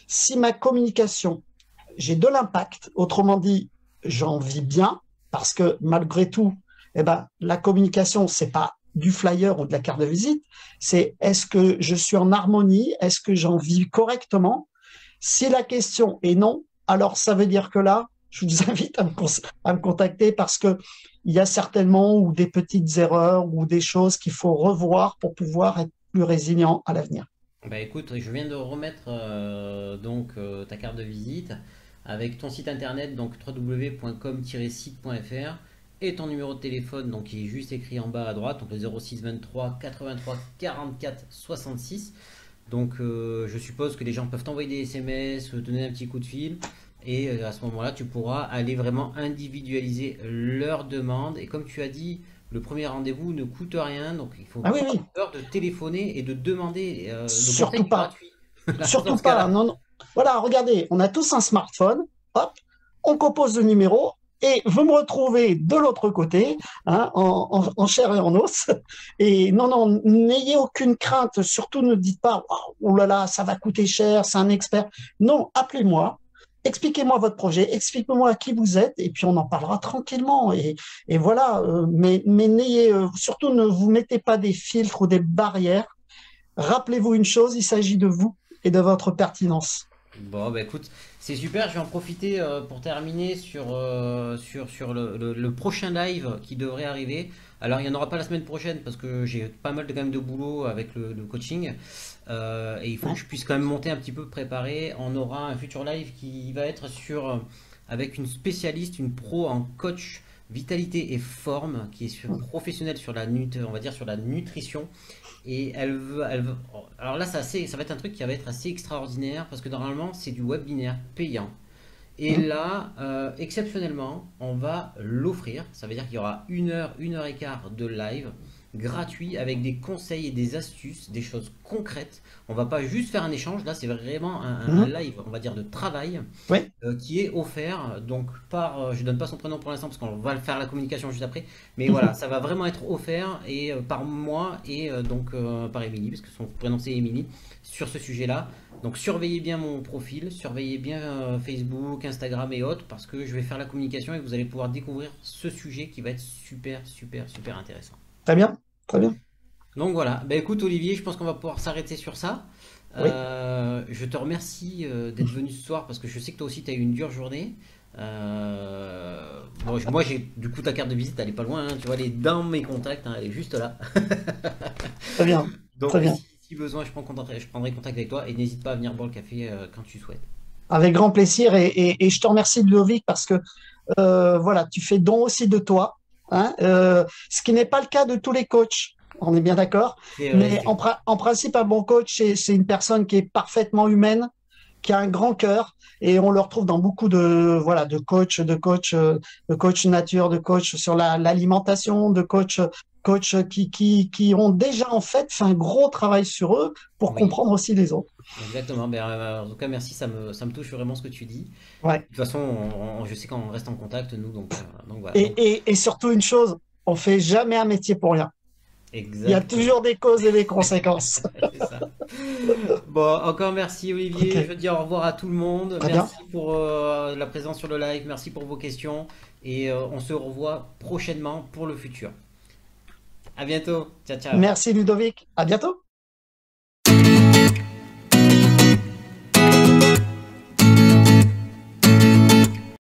si ma communication, j'ai de l'impact, autrement dit, j'en vis bien, parce que malgré tout, eh ben, la communication, c'est pas du flyer ou de la carte de visite, c'est est-ce que je suis en harmonie, est-ce que j'en vis correctement. Si la question est non, alors ça veut dire que là, je vous invite à me contacter parce que il y a certainement ou des petites erreurs ou des choses qu'il faut revoir pour pouvoir être plus résilient à l'avenir. Bah écoute, je viens de remettre donc ta carte de visite avec ton site internet donc www.com-site.fr et ton numéro de téléphone donc qui est juste écrit en bas à droite donc le 06 23 83 44 66. Donc je suppose que les gens peuvent t'envoyer des SMS, te donner un petit coup de fil et à ce moment-là tu pourras aller vraiment individualiser leurs demandes et comme tu as dit le premier rendez-vous ne coûte rien, donc il faut Ah oui, pas oui, avoir peur de téléphoner et de demander. Le conseil surtout est pas. gratuit là, dans Surtout ce pas. cas-là. Non, non. Voilà, regardez, on a tous un smartphone. Hop, on compose le numéro et vous me retrouvez de l'autre côté, hein, en chair et en os. Et non, non, n'ayez aucune crainte. Surtout, ne dites pas, oh là là, ça va coûter cher, c'est un expert. Non, appelez-moi. Expliquez-moi votre projet, expliquez-moi qui vous êtes, et puis on en parlera tranquillement. Et voilà, mais n'ayez surtout ne vous mettez pas des filtres ou des barrières. Rappelez-vous une chose, il s'agit de vous et de votre pertinence. Bon, bah écoute, c'est super. Je vais en profiter pour terminer sur le prochain live qui devrait arriver. Alors, il n'y en aura pas la semaine prochaine parce que j'ai pas mal quand même de boulot avec le coaching. Et il faut que je puisse quand même monter un petit peu préparé. On aura un futur live qui va être avec une spécialiste, une pro en coach vitalité et forme, qui est professionnelle sur on va dire sur la nutrition. Et alors là, ça va être un truc qui va être assez extraordinaire parce que normalement, c'est du webinaire payant. Et Mhm. là, exceptionnellement, on va l'offrir. Ça veut dire qu'il y aura une heure et quart de live gratuit avec des conseils et des astuces, des choses concrètes. On va pas juste faire un échange. Là, c'est vraiment un Mhm. live, on va dire, de travail Oui. qui est offert donc je donne pas son prénom pour l'instant parce qu'on va le faire la communication juste après, mais voilà, Mhm. ça va vraiment être offert et par moi et par Émilie parce que son prénom c'est Émilie sur ce sujet-là. Donc surveillez bien mon profil, surveillez bien Facebook, Instagram et autres parce que je vais faire la communication et vous allez pouvoir découvrir ce sujet qui va être super super super intéressant. Très bien. Très bien. Donc voilà, bah écoute Olivier, je pense qu'on va pouvoir s'arrêter sur ça. Oui. Je te remercie d'être venu ce soir parce que je sais que toi aussi tu as eu une dure journée. Bon, moi j'ai du coup ta carte de visite, elle est pas loin, hein, tu vois, elle est dans mes contacts, hein, elle est juste là. Très bien. Donc Très bien. si besoin, je prendrai contact avec toi et n'hésite pas à venir boire le café quand tu souhaites. Avec grand plaisir. Et je te remercie, Ludovic, parce que voilà, tu fais don aussi de toi, hein, ce qui n'est pas le cas de tous les coachs. On est bien d'accord. C'est vrai, Mais c'est vrai. en principe, un bon coach, c'est une personne qui est parfaitement humaine, qui a un grand cœur, et on le retrouve dans beaucoup de voilà de coach nature, de coach sur l'alimentation, de coach qui ont déjà en fait fait un gros travail sur eux pour Oui, comprendre aussi les autres. exactement. Ben, en tout cas, merci, ça me touche vraiment ce que tu dis. De Ouais. toute façon, je sais qu'on reste en contact, nous, donc voilà. Et, Donc, et surtout une chose, on fait jamais un métier pour rien. Il y a exactement. toujours des causes et des conséquences. C'est ça. Bon, encore merci Olivier. Ok, Je dis au revoir à tout le monde. très bien. Merci pour la présence sur le live. Merci pour vos questions. Et on se revoit prochainement pour le futur. À bientôt. Ciao, ciao. Merci Ludovic. À bientôt.